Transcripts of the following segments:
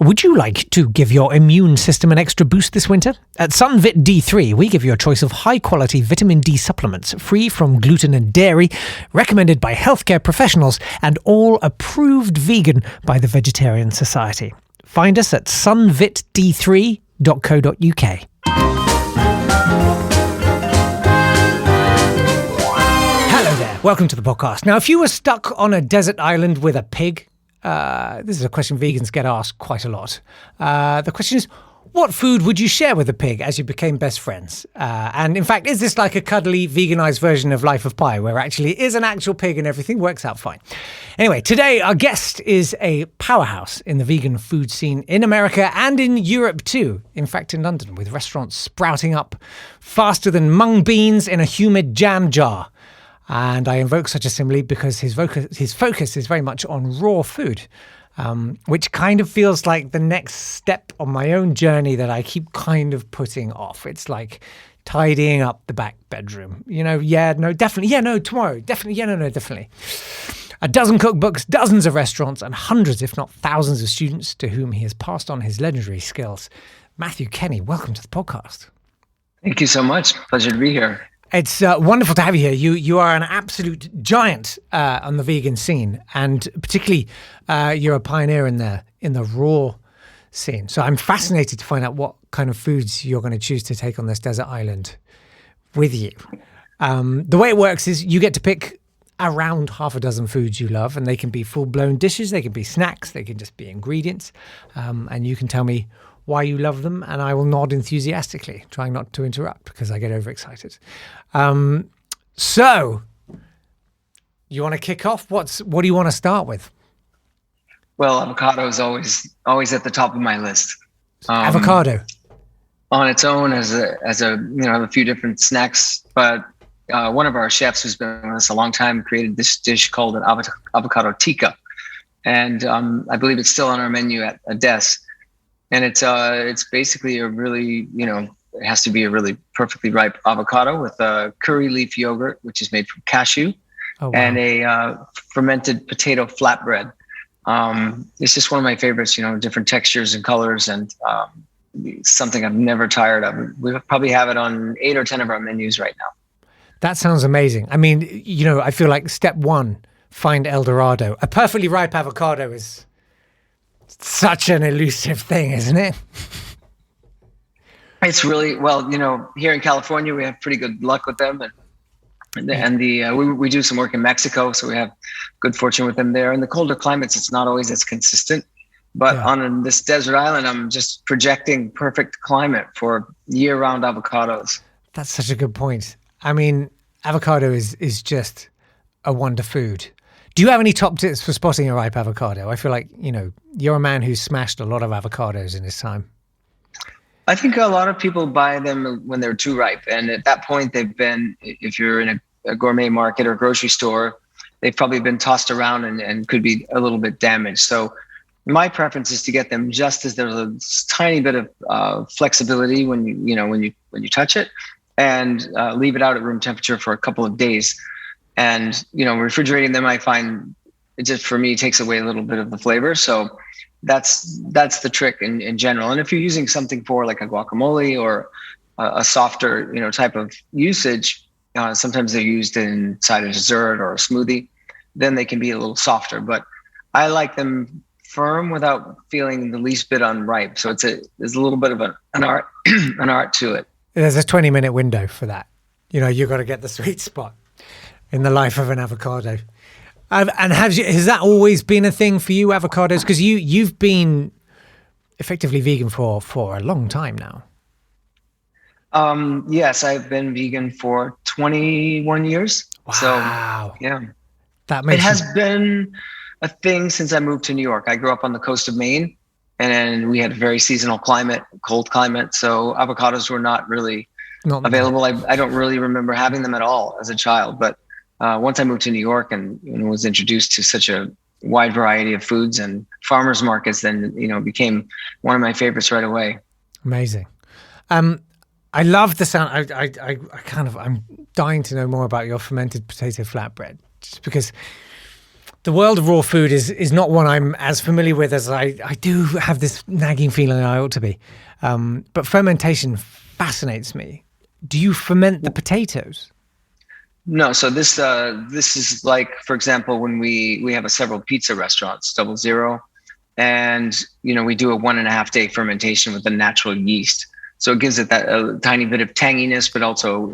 Would you like to give your immune system an extra boost this winter? At Sunvit D3, we give you a choice of high-quality vitamin D supplements, free from gluten and dairy, recommended by healthcare professionals, and all approved vegan by the Vegetarian Society. Find us at sunvitd3.co.uk. Hello there, welcome to the podcast. Now, if you were stuck on a desert island with a pig, this is a question vegans get asked quite a lot. The question is, what food would you share with a pig as you became best friends? And in fact, is this like a cuddly veganized version of Life of Pi, where actually is an actual pig and everything works out fine? Anyway, today our guest is a powerhouse in the vegan food scene in America and in Europe too. In fact, in London, with restaurants sprouting up faster than mung beans in a humid jam jar. And I invoke such a simile because his focus is very much on raw food, which kind of feels like the next step on my own journey that I keep kind of putting off. It's like tidying up the back bedroom. Tomorrow. Definitely. A dozen cookbooks, dozens of restaurants, and hundreds, if not thousands, of students to whom he has passed on his legendary skills. Matthew Kenney, welcome to the podcast. Thank you so much. Pleasure to be here. It's wonderful to have you here. You are an absolute giant on the vegan scene, and particularly you're a pioneer in the raw scene. So I'm fascinated to find out what kind of foods you're going to choose to take on this desert island with you. The way it works is you get to pick around half a dozen foods you love, and they can be full-blown dishes, they can be snacks, they can just be ingredients, and you can tell me why you love them, and I will nod enthusiastically, trying not to interrupt because I get overexcited. So, you want to kick off? What do you want to start with? Well, avocado is always at the top of my list. Avocado on its own as a have a few different snacks, but one of our chefs who's been with us a long time created this dish called an Avocado Tikka, and I believe it's still on our menu at Des. And it's basically a really, it has to be a really perfectly ripe avocado with a curry leaf yogurt, which is made from cashew, and a fermented potato flatbread. It's just one of my favorites, different textures and colors, and something I've never tired of. We probably have it on 8 or 10 of our menus right now. That sounds amazing. I mean, I feel like step one, find El Dorado. A perfectly ripe avocado is such an elusive thing, isn't it? It's really, here in California, we have pretty good luck with them. We do some work in Mexico, so we have good fortune with them there. In the colder climates, it's not always as consistent. But on this desert island, I'm just projecting perfect climate for year-round avocados. That's such a good point. I mean, avocado is just a wonder food. Do you have any top tips for spotting a ripe avocado? I feel like, you're a man who's smashed a lot of avocados in his time. I think a lot of people buy them when they're too ripe. And at that point, if you're in a gourmet market or grocery store, they've probably been tossed around and could be a little bit damaged. So my preference is to get them just as there's a tiny bit of flexibility when you touch it, and leave it out at room temperature for a couple of days. And, refrigerating them, I find it just, for me, takes away a little bit of the flavor. So that's the trick in general. And if you're using something for like a guacamole or a softer, type of usage, sometimes they're used inside a dessert or a smoothie, then they can be a little softer. But I like them firm without feeling the least bit unripe. So there's a little bit of an art, an art to it. There's a 20-minute window for that. You've got to get the sweet spot in the life of an avocado. And has that always been a thing for you, avocados? Because you've been effectively vegan for a long time now. Yes, I've been vegan for 21 years. Wow. So, yeah. It has been a thing since I moved to New York. I grew up on the coast of Maine, and we had a very seasonal climate, cold climate. So avocados were not really available. I don't really remember having them at all as a child, but once I moved to New York and was introduced to such a wide variety of foods and farmers markets, then, became one of my favorites right away. Amazing. I love the sound. I'm dying to know more about your fermented potato flatbread, just because The world of raw food is not one I'm as familiar with as I do have this nagging feeling I ought to be. But fermentation fascinates me. Do you ferment the potatoes? No, so this is like, for example, when we have several pizza restaurants, Double Zero, and we do a 1.5 day fermentation with the natural yeast. So it gives it that a tiny bit of tanginess, but also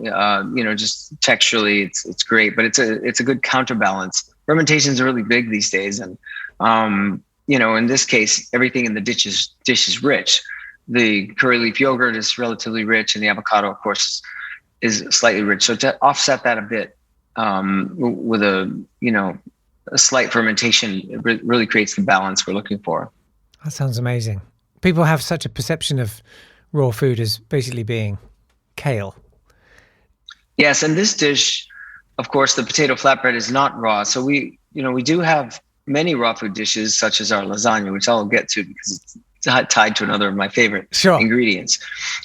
just texturally, it's great. But it's a good counterbalance. Fermentations are really big these days, and in this case, everything in the dish is rich. The curry leaf yogurt is relatively rich, and the avocado, of course, is slightly rich. So to offset that a bit with a slight fermentation, it really creates the balance we're looking for. That sounds amazing. People have such a perception of raw food as basically being kale. Yes, and this dish, of course, the potato flatbread is not raw. So we do have many raw food dishes, such as our lasagna, which I'll get to because it's tied to another of my favorite ingredients.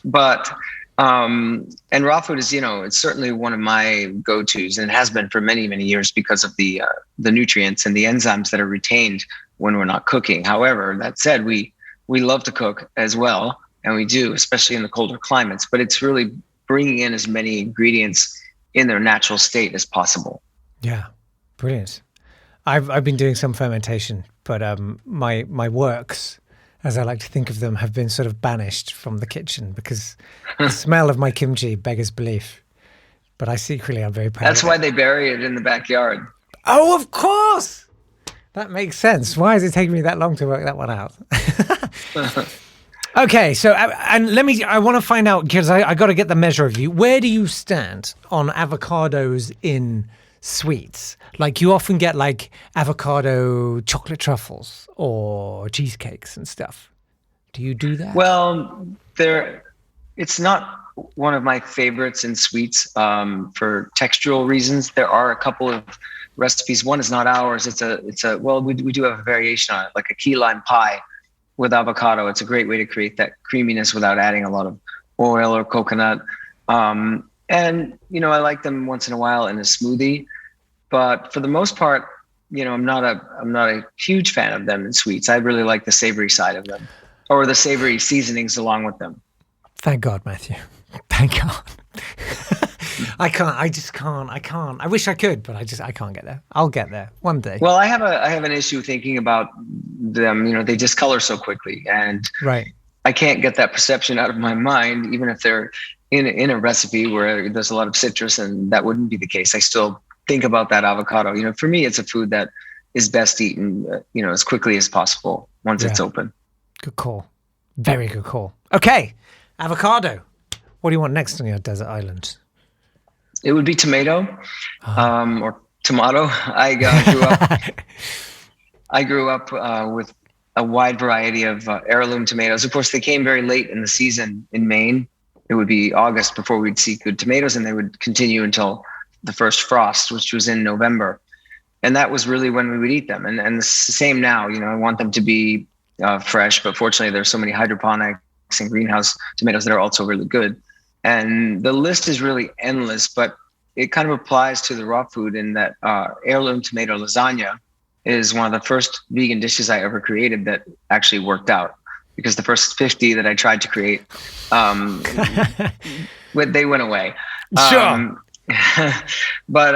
But and raw food is, it's certainly one of my go-tos, and it has been for many, many years because of the nutrients and the enzymes that are retained when we're not cooking. However, that said, we love to cook as well, and we do, especially in the colder climates. But it's really bringing in as many ingredients in their natural state as possible. Yeah, brilliant. I've been doing some fermentation, but my works, as I like to think of them, have been sort of banished from the kitchen because the smell of my kimchi beggars belief. But I secretly am very proud. That's why they bury it in the backyard. Oh, of course. That makes sense. Why is it taking me that long to work that one out? Okay, so and I want to find out, because I got to get the measure of you. Where do you stand on avocados in sweets? Like, you often get like avocado chocolate truffles or cheesecakes and stuff. Do you do that? Well, it's not one of my favorites in sweets for textural reasons. There are a couple of recipes. One is not ours. We do have a variation on it, like a key lime pie with avocado. It's a great way to create that creaminess without adding a lot of oil or coconut. And I like them once in a while in a smoothie, but for the most part, I'm not a huge fan of them in sweets. I really like the savory side of them, or the savory seasonings along with them. Thank God, Matthew. Thank God. I can't. I wish I could, but I can't get there. I'll get there one day. Well, I have an issue thinking about them. They discolor so quickly, and I can't get that perception out of my mind, even if they're in a recipe where there's a lot of citrus, and that wouldn't be the case. I still think about that avocado. For me, it's a food that is best eaten, as quickly as possible once it's open. Good call. Very good call. Okay, avocado. What do you want next on your desert island? It would be tomato, or tomato. I grew up with a wide variety of heirloom tomatoes. Of course, they came very late in the season in Maine. It would be August before we'd see good tomatoes, and they would continue until the first frost, which was in November. And that was really when we would eat them. And it's the same now. I want them to be fresh, but fortunately, there's so many hydroponics and greenhouse tomatoes that are also really good. And the list is really endless, but it kind of applies to the raw food in that heirloom tomato lasagna is one of the first vegan dishes I ever created that actually worked out, because the first 50 that I tried to create, they went away. Sure. But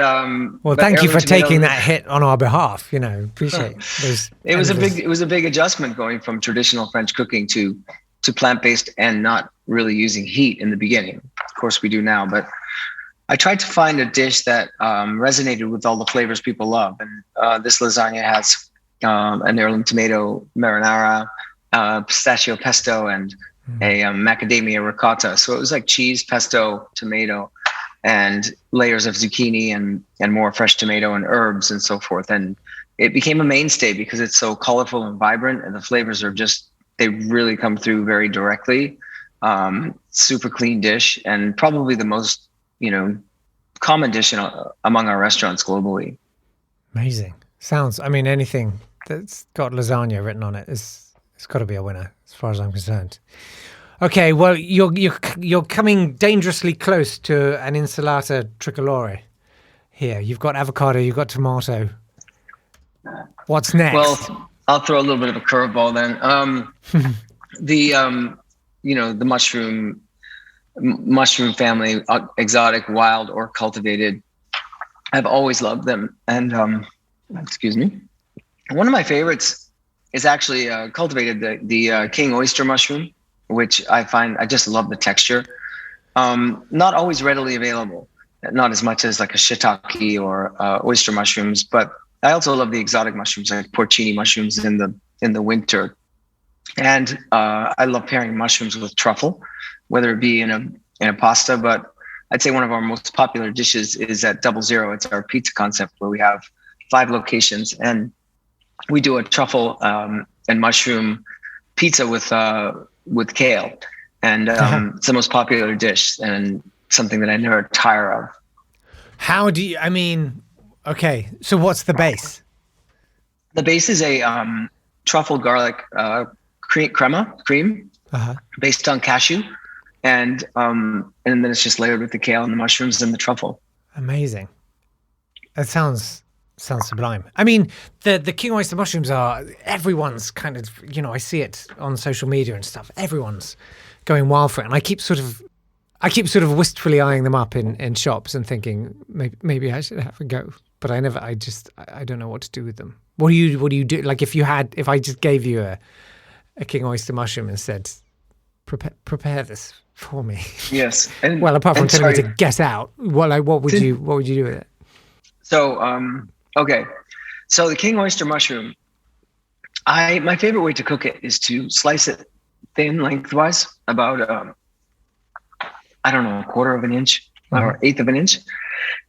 thank you for taking that hit on our behalf. Appreciate it. It was a big adjustment going from traditional French cooking to plant-based and not really using heat in the beginning. Of course we do now, but I tried to find a dish that resonated with all the flavors people love. And this lasagna has an heirloom tomato marinara, pistachio pesto, and a macadamia ricotta. So it was like cheese, pesto, tomato, and layers of zucchini and more fresh tomato and herbs and so forth. And it became a mainstay because it's so colorful and vibrant, and the flavors are they really come through very directly. Super clean dish, and probably the most, common dish among our restaurants globally. Amazing. Anything that's got lasagna written on it's got to be a winner as far as I'm concerned. Okay, well, you're coming dangerously close to an insalata tricolore here. You've got avocado, you've got tomato. What's next? Well, I'll throw a little bit of a curveball then. The mushroom family, exotic, wild, or cultivated. I've always loved them. And excuse me. One of my favorites is actually cultivated, the king oyster mushroom, which I just love the texture. Not always readily available, not as much as like a shiitake or oyster mushrooms, but I also love the exotic mushrooms like porcini mushrooms in the winter. And I love pairing mushrooms with truffle, whether it be in a pasta. But I'd say one of our most popular dishes is at 00. It's our pizza concept where we have 5 locations, and we do a truffle and mushroom pizza with kale. And it's the most popular dish and something that I never tire of. Okay, so what's the base? The base is a truffle garlic cream based on cashew. And then it's just layered with the kale and the mushrooms and the truffle. Amazing. That sounds sublime. I mean, the king oyster mushrooms everyone's kind of, I see it on social media and stuff. Everyone's going wild for it. And I keep sort of wistfully eyeing them up in shops and thinking maybe I should have a go. But I don't know what to do with them. What do you do? Like if I just gave you a king oyster mushroom and said, prepare this for me. Yes. Well, apart from telling me to get out, what would you do with it? So, okay. So the king oyster mushroom, my favorite way to cook it is to slice it thin lengthwise, about, a quarter of an inch or eighth of an inch,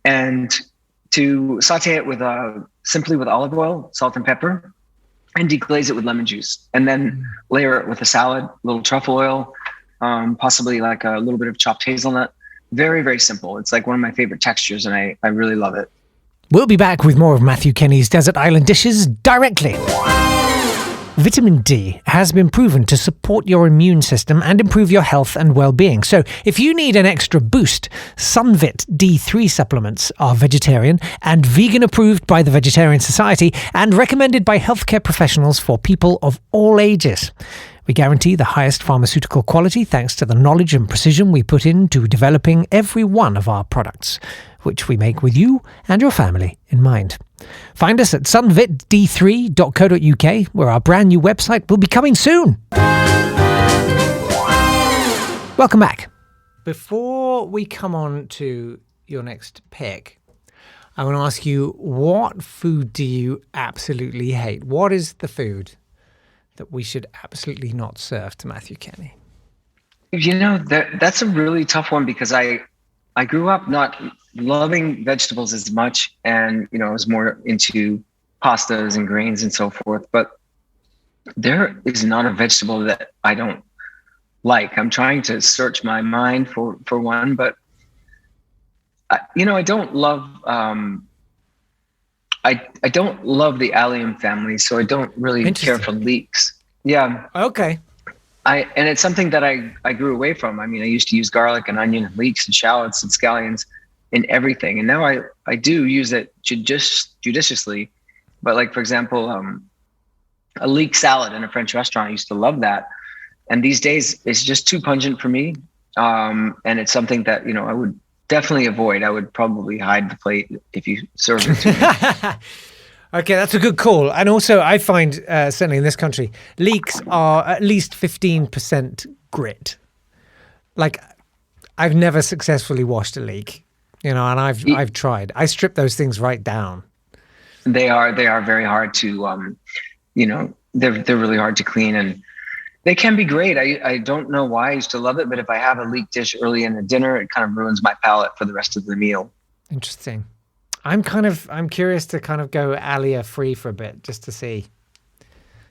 and to saute it simply with olive oil, salt and pepper, and deglaze it with lemon juice, and then layer it with a salad, a little truffle oil, possibly like a little bit of chopped hazelnut. Very, very simple. It's like one of my favorite textures, and I really love it. We'll be back with more of Matthew Kenney's Desert Island Dishes directly. Vitamin D has been proven to support your immune system and improve your health and well-being. So if you need an extra boost, Sunvit D3 supplements are vegetarian and vegan approved by the Vegetarian Society and recommended by healthcare professionals for people of all ages. We guarantee the highest pharmaceutical quality thanks to the knowledge and precision we put into developing every one of our products, which we make with you and your family in mind. Find us at sunvitd3.co.uk, where our brand new website will be coming soon. Welcome back. Before we come on to your next pick, I want to ask you, what food do you absolutely hate? What is the food that we should absolutely not serve to Matthew Kenney? That's a really tough one, because I grew up not loving vegetables as much, and I was more into pastas and grains and so forth. But there is not a vegetable that I don't like. I'm trying to search my mind for one, but I don't love I don't love the allium family, so I don't really care for leeks. Yeah. Okay. And it's something that I grew away from. I mean, I used to use garlic and onion and leeks and shallots and scallions in everything. And now I do use it judiciously. But like, for example, a leek salad in a French restaurant, I used to love that. And these days it's just too pungent for me. And it's something that, I would definitely avoid. I would probably hide the plate if you serve it to me. Okay, that's a good call. And also, I find, certainly in this country, leeks are at least 15% grit. Like, I've never successfully washed a leek, and I've tried. I strip those things right down. They are very hard to, they're really hard to clean, and they can be great. I don't know why I used to love it, but if I have a leek dish early in the dinner, it kind of ruins my palate for the rest of the meal. Interesting. I'm curious to kind of go alia free for a bit, just to see.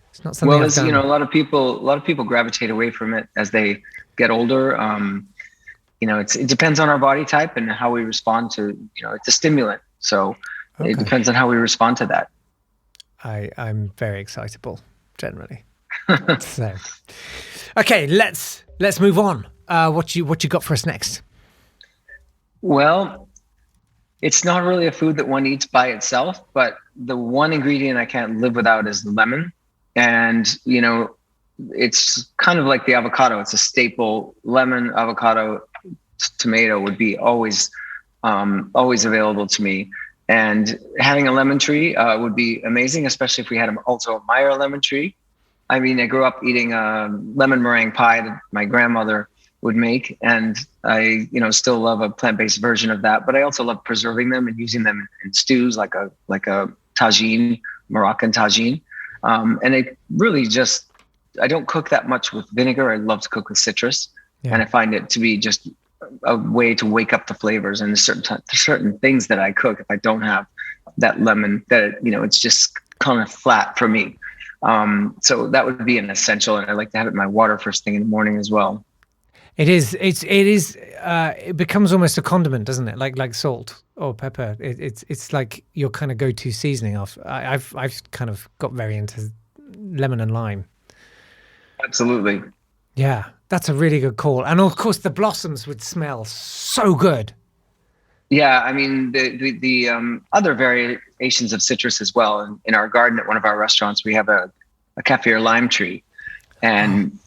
It's not something. Well, a lot of people gravitate away from it as they get older. It depends on our body type and how we respond to. It's a stimulant, so It depends on how we respond to that. I'm very excitable generally. So, okay, let's move on. What you got for us next? Well, It's not really a food that one eats by itself, but the one ingredient I can't live without is the lemon. And, it's kind of like the avocado. It's a staple. Lemon, avocado, tomato would be always available to me. And having a lemon tree would be amazing, especially if we had also a Meyer lemon tree. I mean, I grew up eating lemon meringue pie that my grandmother would make, and I, still love a plant-based version of that. But I also love preserving them and using them in stews, like a tagine, Moroccan tagine. And it really just, I don't cook that much with vinegar. I love to cook with citrus, and I find it to be just a way to wake up the flavors. And there's certain things that I cook, if I don't have that lemon, that it's just kind of flat for me. So that would be an essential, and I like to have it in my water first thing in the morning as well. It is. It becomes almost a condiment, doesn't it? Like salt or pepper. It's like your kind of go-to seasoning. I've kind of got very into lemon and lime. Absolutely. Yeah, that's a really good call. And of course, the blossoms would smell so good. Yeah, I mean the other variations of citrus as well. In our garden at one of our restaurants, we have a kaffir lime tree. And,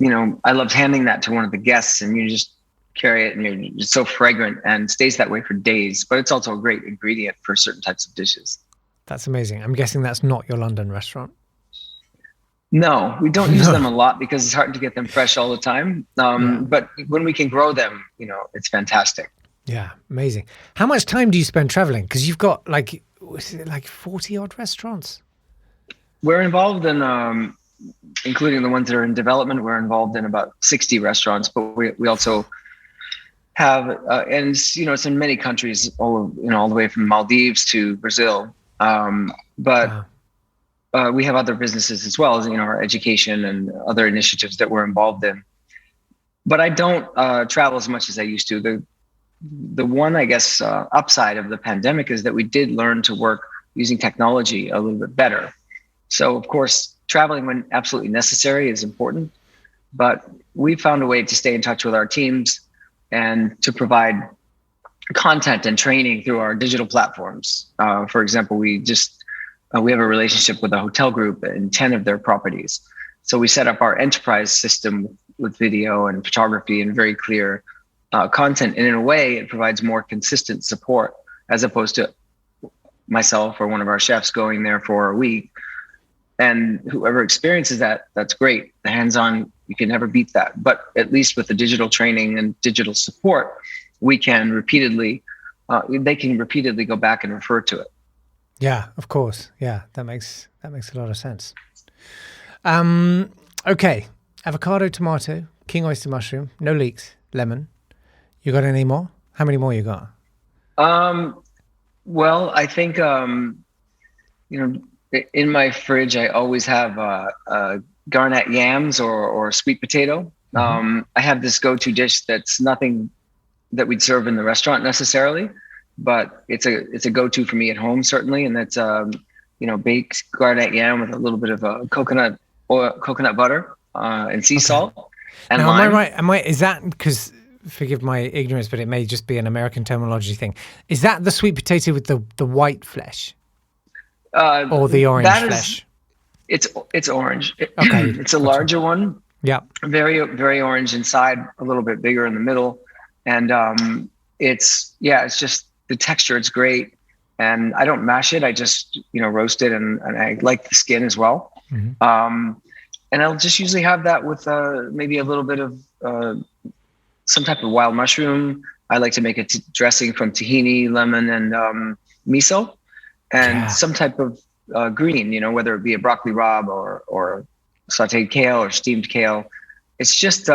I loved handing that to one of the guests, and you just carry it and you're just so fragrant and stays that way for days. But it's also a great ingredient for certain types of dishes. That's amazing. I'm guessing that's not your London restaurant. No, we don't use them a lot because it's hard to get them fresh all the time. But when we can grow them, it's fantastic. Yeah, amazing. How much time do you spend traveling? Because you've got like 40 odd restaurants. We're involved in, including the ones that are in development, we're involved in about 60 restaurants, but we also have, and it's in many countries, all the way from Maldives to Brazil. We have other businesses as well as, our education and other initiatives that we're involved in. But I don't travel as much as I used to. The one, I guess, upside of the pandemic is that we did learn to work using technology a little bit better. So, of course, traveling when absolutely necessary is important, but we found a way to stay in touch with our teams and to provide content and training through our digital platforms. For example, we have a relationship with a hotel group in 10 of their properties. So we set up our enterprise system with video and photography and very clear content. And in a way, it provides more consistent support as opposed to myself or one of our chefs going there for a week. And whoever experiences that, that's great. The hands-on, you can never beat that. But at least with the digital training and digital support, we can they can repeatedly go back and refer to it. Yeah, of course. Yeah, that makes a lot of sense. Okay, avocado, tomato, king oyster mushroom, no leeks, lemon. You got any more? How many more you got? Well, I think in my fridge, I always have garnet yams or sweet potato. I have this go-to dish that's nothing that we'd serve in the restaurant necessarily, but it's a go-to for me at home certainly, and that's baked garnet yam with a little bit of coconut butter and sea salt and now, lime. Am I right? Is that because? Forgive my ignorance, but it may just be an American terminology thing. Is that the sweet potato with the white flesh? Or the orange flesh? It's orange. Okay. It's a larger one. Yeah. Very, very orange inside, a little bit bigger in the middle. And it's just the texture. It's great. And I don't mash it. I just, roast it and I like the skin as well. Mm-hmm. And I'll just usually have that with maybe a little bit of some type of wild mushroom. I like to make a dressing from tahini, lemon, and miso. And some type of green, whether it be a broccoli rabe or sauteed kale or steamed kale. It's just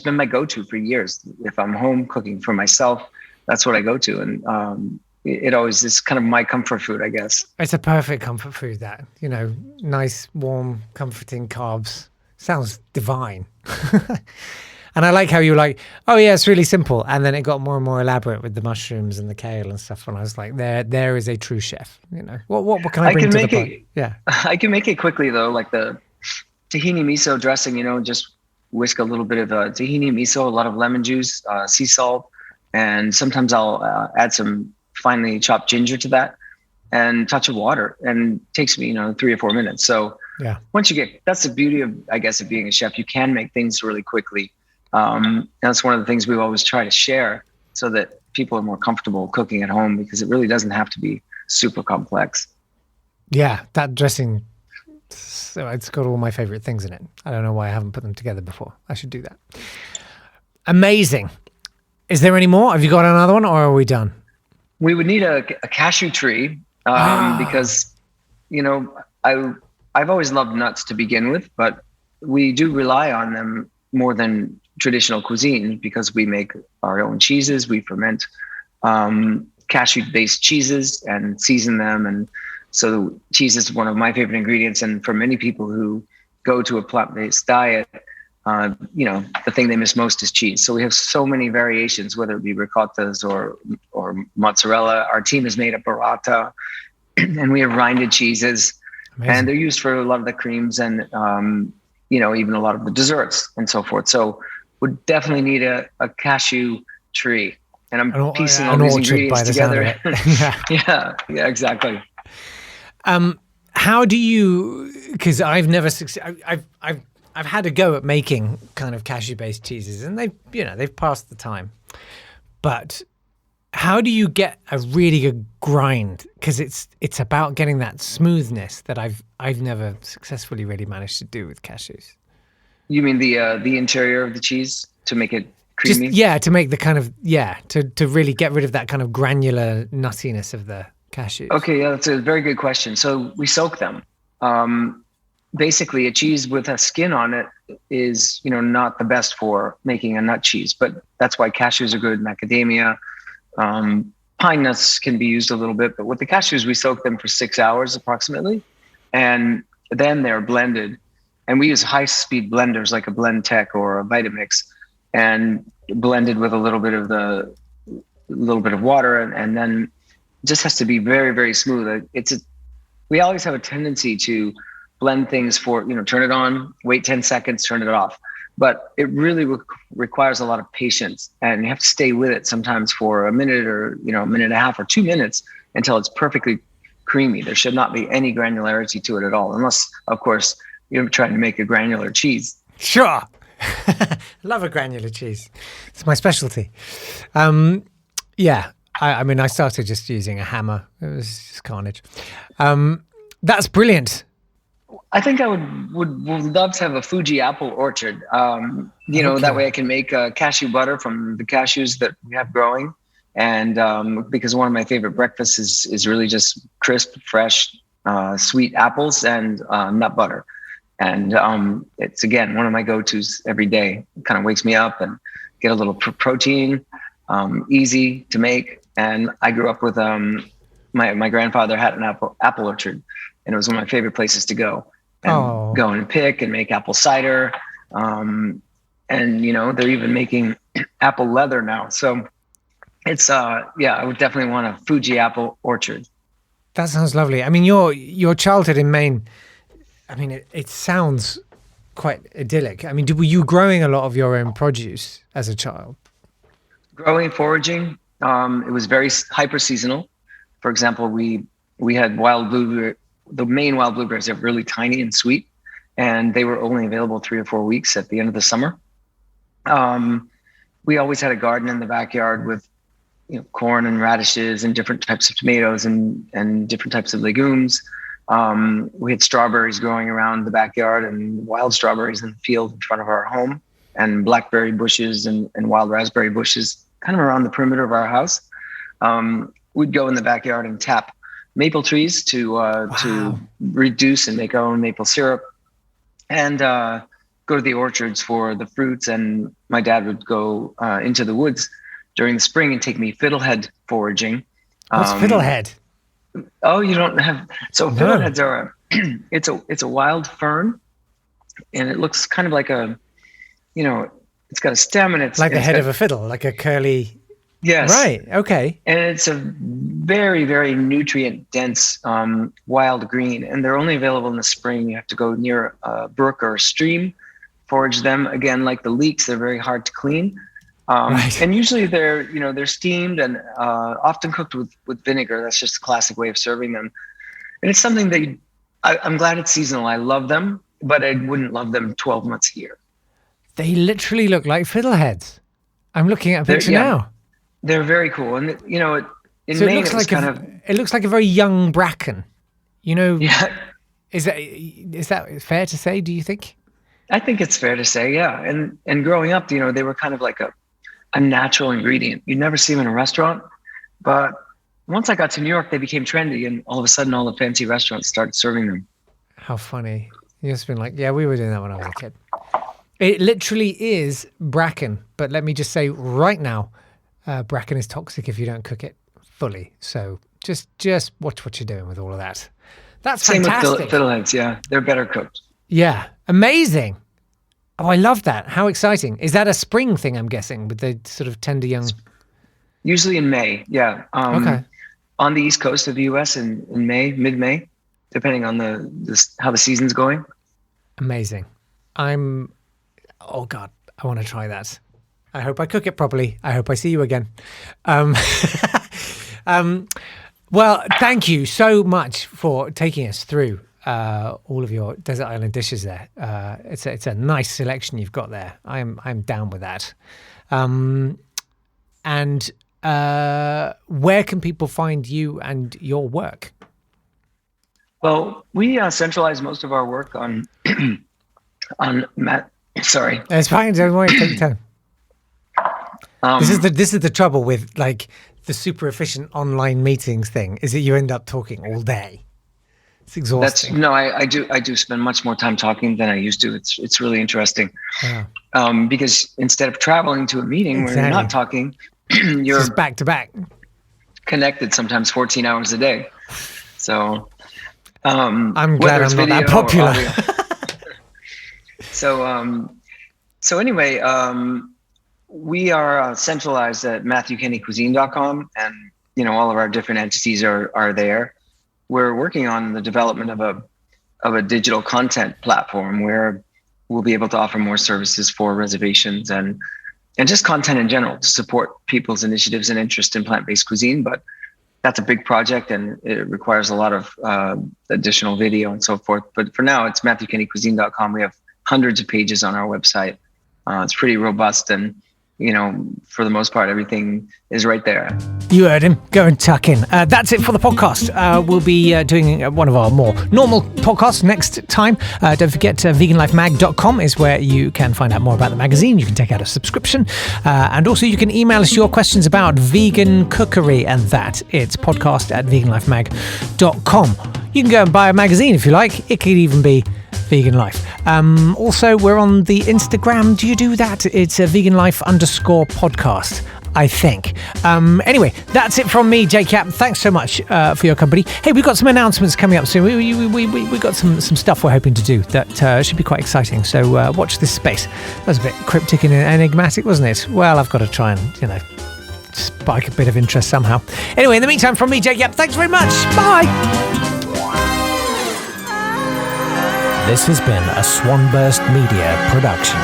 been my go-to for years. If I'm home cooking for myself, that's what I go to. And it always is kind of my comfort food, I guess. It's a perfect comfort food, that, nice, warm, comforting carbs. Sounds divine. And I like how you were like, oh yeah, it's really simple. And then it got more and more elaborate with the mushrooms and the kale and stuff. And I was like, there is a true chef. What can I bring to the party? Yeah, I can make it quickly though, like the tahini miso dressing. Just whisk a little bit of tahini miso, a lot of lemon juice, sea salt, and sometimes I'll add some finely chopped ginger to that, and a touch of water, and it takes me 3 or 4 minutes. So Yeah. once you get, that's the beauty of, I guess, of being a chef. You can make things really quickly. That's one of the things we always try to share, so that people are more comfortable cooking at home, because it really doesn't have to be super complex. Yeah, that dressing, so it's got all my favorite things in it. I don't know why I haven't put them together before. I should do that. Amazing. Is there any more? Have you got another one, or are we done? We would need a cashew tree, because, I've always loved nuts to begin with, but we do rely on them more than traditional cuisine, because we make our own cheeses. We ferment cashew-based cheeses and season them. And so cheese is one of my favorite ingredients. And for many people who go to a plant-based diet, the thing they miss most is cheese. So we have so many variations, whether it be ricottas or mozzarella. Our team has made a burrata, and we have rinded cheeses. Amazing. And they're used for a lot of the creams and, even a lot of the desserts and so forth. So would definitely need a cashew tree. And I'm piecing all these ingredients together. Yeah, exactly. How do you, because I've never, I've had a go at making kind of cashew-based cheeses, and they've passed the time. But how do you get a really good grind? Because it's about getting that smoothness that I've never successfully really managed to do with cashews. You mean the interior of the cheese to make it creamy? To make the kind of to really get rid of that kind of granular nuttiness of the cashews. Okay, yeah, that's a very good question. So we soak them. Basically, a cheese with a skin on it is not the best for making a nut cheese, but that's why cashews are good. Macadamia, pine nuts can be used a little bit, but with the cashews, we soak them for 6 hours approximately, and then they're blended. And we use high-speed blenders like a Blend Tech or a Vitamix, and blended with a little bit of water, and then it just has to be very, very smooth. We always have a tendency to blend things for, turn it on, wait 10 seconds, turn it off. But it really requires a lot of patience, and you have to stay with it sometimes for a minute or, a minute and a half or 2 minutes until it's perfectly creamy. There should not be any granularity to it at all, unless, of course, you're trying to make a granular cheese. Sure. Love a granular cheese. It's my specialty. I started just using a hammer. It was just carnage. That's brilliant. I think I would love to have a Fuji apple orchard. That way I can make cashew butter from the cashews that we have growing. And because one of my favorite breakfasts is really just crisp, fresh, sweet apples and nut butter. And it's, again, one of my go-tos every day. It kind of wakes me up and get a little protein, easy to make. And I grew up with my grandfather had an apple orchard, and it was one of my favorite places to go and go and pick and make apple cider. And, they're even making apple leather now. So it's, I would definitely want a Fuji apple orchard. That sounds lovely. I mean, your childhood in Maine, I mean, it sounds quite idyllic. I mean, were you growing a lot of your own produce as a child? Growing, foraging, it was very hyper seasonal. For example, we had wild blueberry. The Maine wild blueberries are really tiny and sweet, and they were only available 3 or 4 weeks at the end of the summer. We always had a garden in the backyard with corn and radishes and different types of tomatoes and different types of legumes. We had strawberries growing around the backyard, and wild strawberries in the field in front of our home, and blackberry bushes and wild raspberry bushes kind of around the perimeter of our house. We'd go in the backyard and tap maple trees to reduce and make our own maple syrup, and go to the orchards for the fruits. And my dad would go into the woods during the spring and take me fiddlehead foraging. What's fiddlehead? Oh, you don't have. So fiddleheads are it's a wild fern, and it looks kind of like it's got a stem, and it's like the head of a fiddle, like a curly. Yes. Right. Okay. And it's a very, very nutrient dense wild green, and they're only available in the spring. You have to go near a brook or a stream, forage them. Again, like the leeks, they're very hard to clean. Right. And usually they're steamed and often cooked with vinegar. That's just a classic way of serving them. And it's something that I'm glad it's seasonal. I love them, but I wouldn't love them 12 months a year. They literally look like fiddleheads. I'm looking at a picture now. They're very cool. And, in So Maine, it looks like a very young bracken. Yeah, Is that fair to say, do you think? I think it's fair to say, yeah. And growing up, they were kind of like a natural ingredient. You'd never see them in a restaurant. But once I got to New York, they became trendy. And all of a sudden, all the fancy restaurants started serving them. How funny. You've just been like, yeah, we were doing that when I was a kid. It literally is bracken. But let me just say right now, bracken is toxic if you don't cook it fully. So just watch what you're doing with all of that. That's fantastic. Same with fiddleheads, yeah. They're better cooked. Yeah, amazing. Oh, I love that. How exciting. Is that a spring thing, I'm guessing, with the sort of tender young? Usually in May, yeah. Okay. On the East Coast of the U.S. in May, mid-May, depending on how the season's going. Amazing. Oh God, I want to try that. I hope I cook it properly. I hope I see you again. Well, thank you so much for taking us through all of your desert island dishes there. It's a nice selection you've got there. I'm down with that. And where can people find you and your work? Well, we centralize most of our work on Sorry. It's fine. Don't worry. Take your time. This is the trouble with like the super efficient online meetings thing, is that you end up talking all day. It's exhausting. I do spend much more time talking than I used to. It's really interesting. Yeah. Because instead of traveling to a meeting where you're not talking, you're just back to back, connected sometimes 14 hours a day. So I'm glad I'm not that popular. So anyway, we are centralized at MatthewKenneyCuisine.com, and all of our different entities are there. We're working on the development of a digital content platform where we'll be able to offer more services for reservations and just content in general to support people's initiatives and interest in plant-based cuisine. But that's a big project and it requires a lot of additional video and so forth. But for now, it's MatthewKenneyCuisine.com. We have hundreds of pages on our website. It's pretty robust, and for the most part, everything is right there. You heard him. Go and tuck in. That's it for the podcast. We'll be doing one of our more normal podcasts next time. Don't forget, veganlifemag.com is where you can find out more about the magazine. You can take out a subscription. And also you can email us your questions about vegan cookery and that. It's podcast@veganlifemag.com. You can go and buy a magazine if you like. It could even be Vegan Life. Also, we're on the Instagram. Do you do that? It's a veganlife_podcast, I think. Anyway, that's it from me, Jake Cap. Thanks so much for your company. Hey, we've got some announcements coming up soon. We got some stuff we're hoping to do that should be quite exciting. So watch this space. That was a bit cryptic and enigmatic, wasn't it? Well, I've got to try and, spike a bit of interest somehow. Anyway, in the meantime, from me, Jake Cap, thanks very much. Bye. This has been a Swanburst Media production.